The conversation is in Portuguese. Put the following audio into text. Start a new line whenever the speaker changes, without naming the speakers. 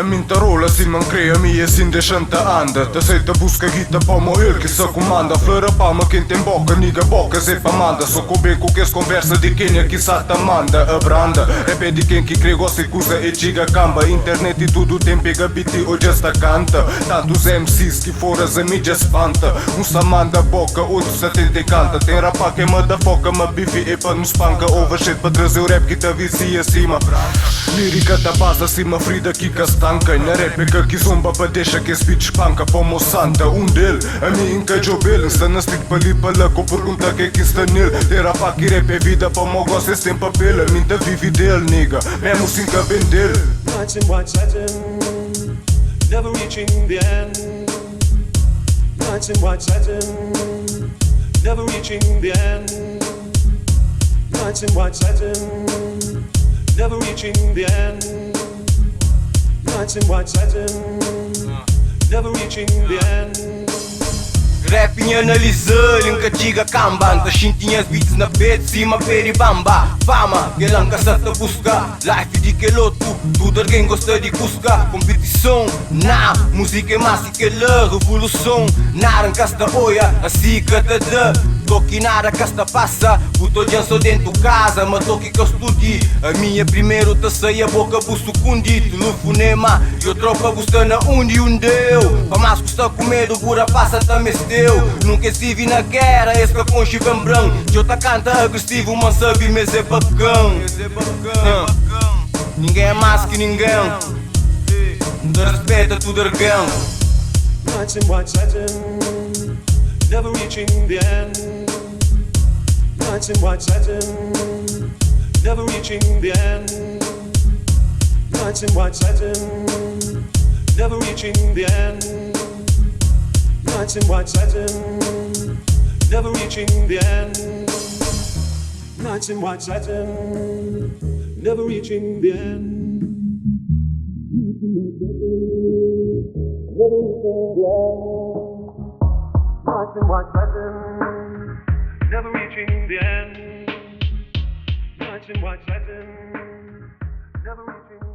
minta rola si man crea mie sin de shanta anda. Te sei te busca gita pa mo il che sa comanda. Flora pa ma che in bocca, niga bocca se fa manda. So co ben cu che sconversa di Kenya chi sa ta manda. A branda, repeti che chi crego se cusa e ciga camba. Internet e tudo tempo gabiti o gesta canta. Tantos MCs que fora za mídia espanta. Sa manda boca, outro sa tente canta. Tem rapa que motherfucker, ma bifi e pa nos panca. Overshit pa trazer o rap que ta vicia acima. Lírica ta base acima, Frida Kika stanca. Na réplica que zomba pa deixa que speech espanca. Pomo santa, del, a mim inca jobel. Insta na stick pa li pa la com pergunta que está nele. Tem rapa que rap é vida pa mo gosta sem papel. A mim ta vive dele, nigga, mesmo sem ka bem dele.
Nights in white satin, never reaching the end. Nights in white satin, never reaching the end. Nights in white satin, never reaching the end. Nights in white satin, never reaching the end.
Rapping analisă, încă ciga camba. Întă șintinhas beats na pet, cima peribamba. Fama, que lanca să te busca. Life de que lotu, tudo alguém gosta de busca. Competição, na, música é massa que lă. Revolução, na, în casta oia, assim que te dă. Toque nada que esta passa, puto já só dentro casa. Mas toque que eu estudi, a minha primeiro te saia boca busto cundi. Telefonema, eu tropa busta na onde eu. Pa mais custa com medo, bura passa também esteu. Nunca estive na guerra, esse que com chibem branco. Eu ta canta agressivo, mas sabe, mas é bacão. Ninguém é mais que ninguém. Não respeita tudo argão.
Nights in white satin, never reaching the end. Nights in white satin, never reaching the end. Nights in white satin, never reaching the end. Nights in white satin, never reaching the end. Nights in white satin, never reaching the end. Nights in white satin, never reaching the end. Nights in white satin, never reaching.